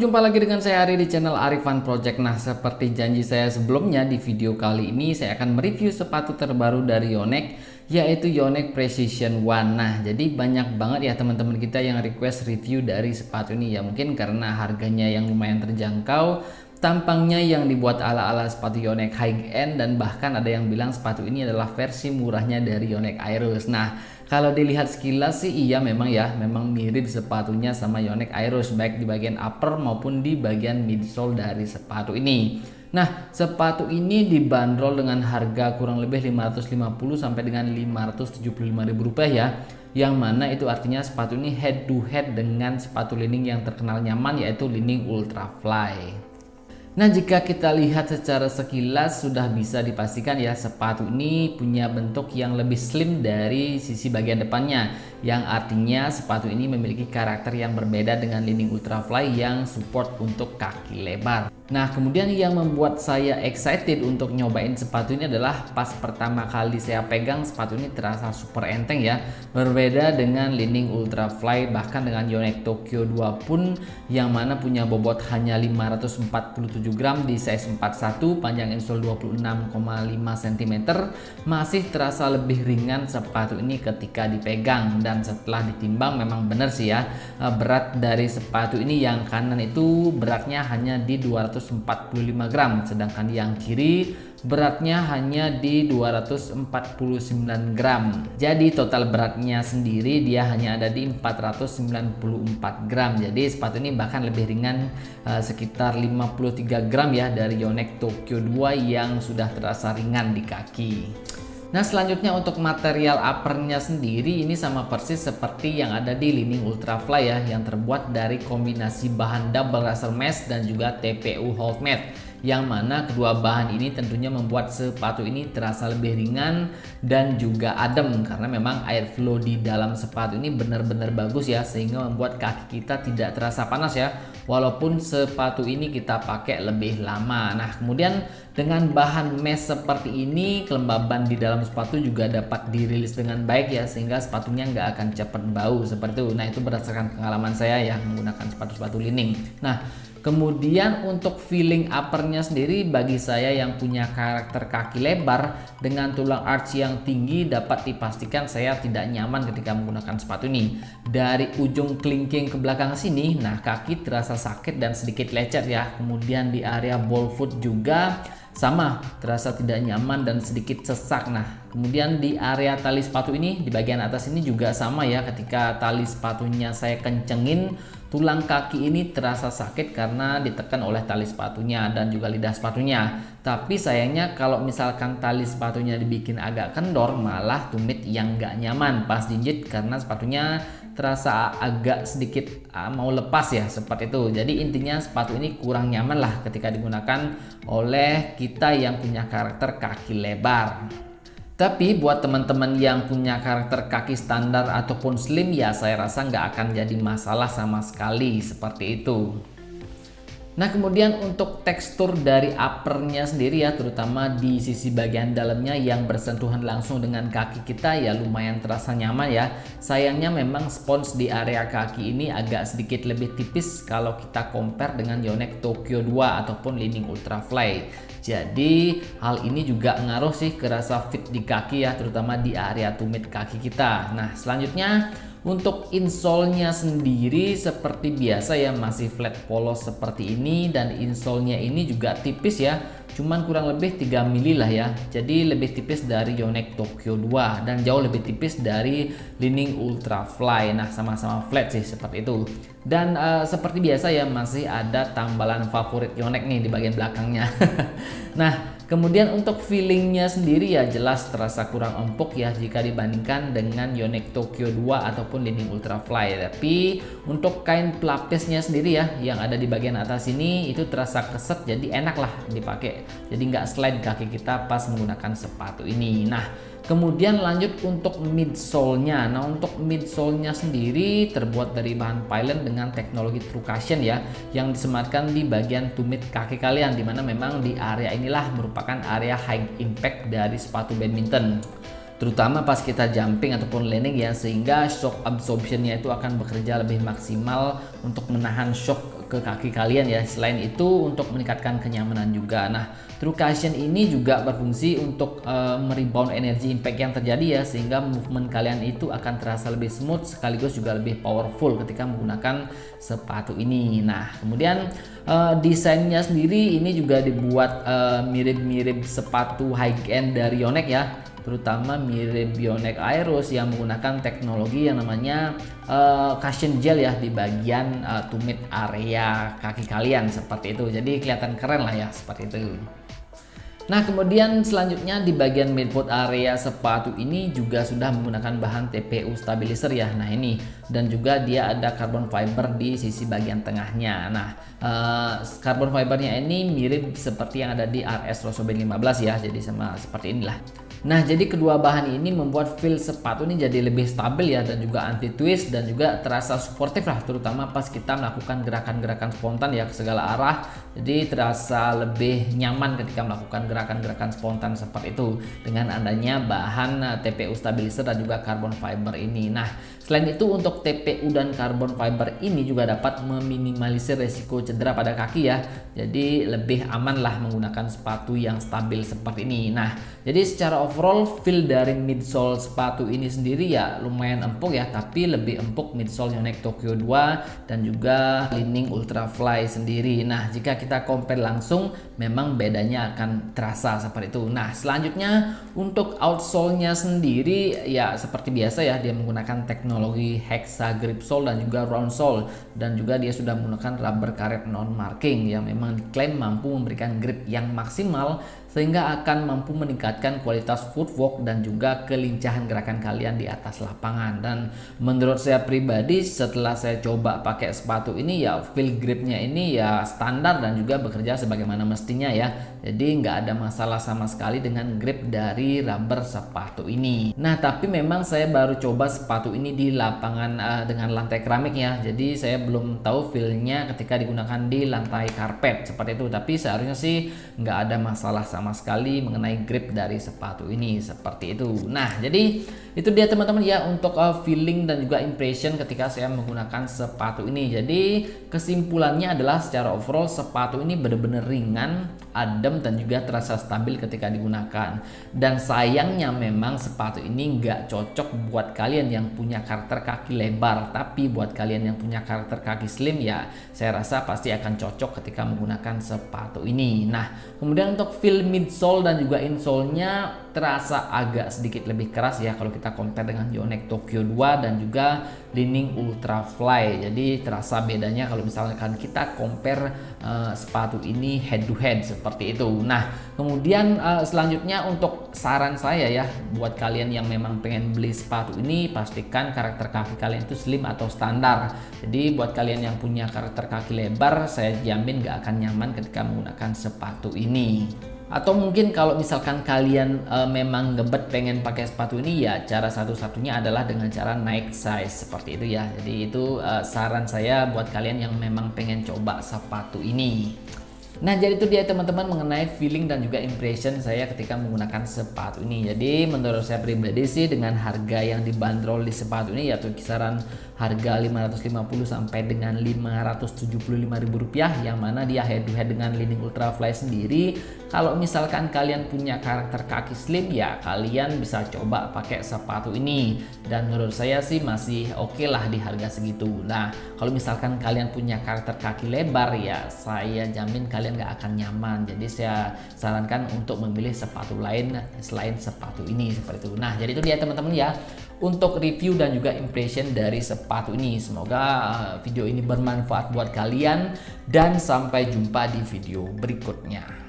jumpa lagi dengan saya Ari di channel Arifan Project. Nah, seperti janji saya sebelumnya, di video kali ini saya akan mereview sepatu terbaru dari Yonex, yaitu Yonex Precision One. Nah, jadi banyak banget ya teman-teman kita yang request review dari sepatu ini ya, mungkin karena harganya yang lumayan terjangkau, tampangnya yang dibuat ala-ala sepatu Yonex high end, dan bahkan ada yang bilang sepatu ini adalah versi murahnya dari Yonex Aeros. Nah, kalau dilihat sekilas sih iya memang ya, memang mirip sepatunya sama Yonex Aeros, baik di bagian upper maupun di bagian midsole dari sepatu ini. Nah, sepatu ini dibanderol dengan harga kurang lebih 550 sampai dengan 575 ribu rupiah ya. Yang mana itu artinya sepatu ini head to head dengan sepatu Li-Ning yang terkenal nyaman, yaitu Li-Ning Ultrafly. Nah, jika kita lihat secara sekilas sudah bisa dipastikan ya, sepatu ini punya bentuk yang lebih slim dari sisi bagian depannya, yang artinya sepatu ini memiliki karakter yang berbeda dengan Li-Ning Ultrafly yang support untuk kaki lebar. Nah, kemudian yang membuat saya excited untuk nyobain sepatu ini adalah pas pertama kali saya pegang, sepatu ini terasa super enteng ya. Berbeda dengan Li-Ning Ultrafly, bahkan dengan Yonex Tokyo 2 pun yang mana punya bobot hanya 547 gram di size 41, panjang insole 26,5 cm, masih terasa lebih ringan sepatu ini ketika dipegang. Dan setelah ditimbang memang benar sih ya, berat dari sepatu ini yang kanan itu beratnya hanya di 245 gram, sedangkan yang kiri beratnya hanya di 249 gram. Jadi total beratnya sendiri dia hanya ada di 494 gram. Jadi sepatu ini bahkan lebih ringan, sekitar 53 gram ya dari Yonex Tokyo 2 yang sudah terasa ringan di kaki. Nah, selanjutnya untuk material uppernya sendiri ini sama persis seperti yang ada di Li-Ning Ultrafly ya, yang terbuat dari kombinasi bahan double Russell mesh dan juga TPU Hold Mat, yang mana kedua bahan ini tentunya membuat sepatu ini terasa lebih ringan dan juga adem, karena memang airflow di dalam sepatu ini benar-benar bagus ya, sehingga membuat kaki kita tidak terasa panas ya, walaupun sepatu ini kita pakai lebih lama. Nah, kemudian dengan bahan mesh seperti ini, kelembaban di dalam sepatu juga dapat dirilis dengan baik ya, sehingga sepatunya nggak akan cepat bau seperti itu. Nah, itu berdasarkan pengalaman saya ya menggunakan sepatu-sepatu Li-Ning. Nah, kemudian untuk feeling uppernya sendiri, bagi saya yang punya karakter kaki lebar dengan tulang arch yang tinggi, dapat dipastikan saya tidak nyaman ketika menggunakan sepatu ini. Dari ujung kelingking ke belakang sini, nah kaki terasa sakit dan sedikit lecet ya. Kemudian di area ball foot juga sama, terasa tidak nyaman dan sedikit sesak. Nah, kemudian di area tali sepatu ini, di bagian atas ini juga sama ya, ketika tali sepatunya saya kencengin, tulang kaki ini terasa sakit karena ditekan oleh tali sepatunya dan juga lidah sepatunya. Tapi sayangnya kalau misalkan tali sepatunya dibikin agak kendor, malah tumit yang nggak nyaman pas jinjit, karena sepatunya terasa agak sedikit mau lepas ya, seperti itu. Jadi intinya sepatu ini kurang nyaman lah ketika digunakan oleh kita yang punya karakter kaki lebar. Tapi buat teman-teman yang punya karakter kaki standar ataupun slim ya, saya rasa nggak akan jadi masalah sama sekali seperti itu. Nah, kemudian untuk tekstur dari uppernya sendiri ya, terutama di sisi bagian dalamnya yang bersentuhan langsung dengan kaki kita ya, lumayan terasa nyaman ya. Sayangnya memang spons di area kaki ini agak sedikit lebih tipis kalau kita compare dengan Yonex Tokyo 2 ataupun Li-Ning Ultrafly. Jadi hal ini juga ngaruh sih ke rasa fit di kaki ya, terutama di area tumit kaki kita. Nah, selanjutnya untuk insole-nya sendiri seperti biasa ya, masih flat polos seperti ini, dan insole-nya ini juga tipis ya, cuman kurang lebih 3 mili lah ya. Jadi lebih tipis dari Yonex Tokyo 2 dan jauh lebih tipis dari Li-Ning Ultrafly. Nah, sama-sama flat sih seperti itu. Dan seperti biasa ya, masih ada tambalan favorit Yonex nih di bagian belakangnya. Nah, kemudian untuk feelingnya sendiri ya jelas terasa kurang empuk ya jika dibandingkan dengan Yonex Tokyo 2 ataupun Li-Ning Ultrafly. Tapi untuk kain pelapisnya sendiri ya, yang ada di bagian atas ini itu terasa keset, jadi enak lah dipakai. Jadi nggak slide kaki kita pas menggunakan sepatu ini. Nah, kemudian lanjut untuk midsole-nya. Nah, untuk midsole-nya sendiri terbuat dari bahan Pilot dengan teknologi True Cushion ya, yang disematkan di bagian tumit kaki kalian, dimana memang di area inilah merupakan area high impact dari sepatu badminton. terutama pas kita jumping ataupun landing ya, sehingga shock absorptionnya itu akan bekerja lebih maksimal untuk menahan shock ke kaki kalian ya. Selain itu untuk meningkatkan kenyamanan juga. Nah, True Cushion ini juga berfungsi untuk merebound energi impact yang terjadi ya, sehingga movement kalian itu akan terasa lebih smooth sekaligus juga lebih powerful ketika menggunakan sepatu ini. Nah, kemudian desainnya sendiri ini juga dibuat mirip-mirip sepatu high end dari Yonex ya, terutama mirip Yonex Aeros yang menggunakan teknologi yang namanya cushion gel ya di bagian tumit area kaki kalian seperti itu. Jadi kelihatan keren lah ya seperti itu. Nah, kemudian selanjutnya di bagian midfoot area sepatu ini juga sudah menggunakan bahan TPU stabilizer ya. Nah, ini dan juga dia ada carbon fiber di sisi bagian tengahnya. Nah, carbon fibernya ini mirip seperti yang ada di RS Rosoband 15 ya. Jadi sama seperti inilah. Nah, jadi kedua bahan ini membuat feel sepatu ini jadi lebih stabil ya, dan juga anti twist dan juga terasa suportif lah, terutama pas kita melakukan gerakan-gerakan spontan ya ke segala arah. Jadi terasa lebih nyaman ketika melakukan gerakan-gerakan spontan seperti itu dengan adanya bahan TPU stabilizer dan juga carbon fiber ini. Nah, selain itu untuk TPU dan carbon fiber ini juga dapat meminimalisir resiko cedera pada kaki ya. Jadi lebih aman lah menggunakan sepatu yang stabil seperti ini. Nah, jadi secara overall feel dari midsole sepatu ini sendiri ya lumayan empuk ya, tapi lebih empuk midsole Yonex Tokyo 2 dan juga Li-Ning Ultrafly sendiri. Nah, jika kita compare langsung memang bedanya akan terasa seperti itu. Nah, selanjutnya untuk outsole-nya sendiri ya seperti biasa ya, dia menggunakan teknologi hexa grip sole dan juga round sole, dan juga dia sudah menggunakan rubber karet non marking yang memang diklaim mampu memberikan grip yang maksimal sehingga akan mampu meningkatkan kualitas footwork dan juga kelincahan gerakan kalian di atas lapangan. Dan menurut saya pribadi setelah saya coba pakai sepatu ini ya feel gripnya ini ya standar dan juga bekerja sebagaimana mestinya ya. Jadi nggak ada masalah sama sekali dengan grip dari rubber sepatu ini. Nah, tapi memang saya baru coba sepatu ini di lapangan dengan lantai keramik ya. Jadi saya belum tahu feelnya ketika digunakan di lantai karpet seperti itu. Tapi seharusnya sih nggak ada masalah sama sekali mengenai grip dari sepatu ini seperti itu. Nah, jadi itu dia teman-teman ya untuk feeling dan juga impression ketika saya menggunakan sepatu ini. Jadi kesimpulannya adalah secara overall sepatu ini benar-benar ringan, adem, dan juga terasa stabil ketika digunakan. Dan sayangnya memang sepatu ini nggak cocok buat kalian yang punya karakter kaki lebar, tapi buat kalian yang punya karakter kaki slim ya saya rasa pasti akan cocok ketika menggunakan sepatu ini. Nah, kemudian untuk feel midsole dan juga insole-nya terasa agak sedikit lebih keras ya kalau kita compare dengan Yonex Tokyo 2 dan juga Li-Ning Ultrafly. Jadi terasa bedanya kalau misalkan kita compare sepatu ini head to head seperti itu. Nah, kemudian selanjutnya untuk saran saya ya buat kalian yang memang pengen beli sepatu ini, pastikan karakter kaki kalian itu slim atau standar. Jadi buat kalian yang punya karakter kaki lebar, saya jamin gak akan nyaman ketika menggunakan sepatu ini. Atau mungkin kalau misalkan kalian memang ngebet pengen pakai sepatu ini ya cara satu-satunya adalah dengan cara naik size seperti itu ya. Jadi itu saran saya buat kalian yang memang pengen coba sepatu ini. Nah, jadi itu dia teman-teman mengenai feeling dan juga impression saya ketika menggunakan sepatu ini. Jadi menurut saya pribadi sih dengan harga yang dibanderol di sepatu ini yaitu kisaran harga 550 sampai dengan 575.000 rupiah, yang mana dia head to head dengan Li-Ning Ultrafly sendiri. Kalau misalkan kalian punya karakter kaki slim ya kalian bisa coba pakai sepatu ini, dan menurut saya sih masih oke lah di harga segitu. Nah, kalau misalkan kalian punya karakter kaki lebar ya saya jamin kalian nggak akan nyaman. Jadi saya sarankan untuk memilih sepatu lain selain sepatu ini seperti itu. Nah, jadi itu dia teman-teman ya untuk review dan juga impression dari sepatu ini. Semoga video ini bermanfaat buat kalian dan sampai jumpa di video berikutnya.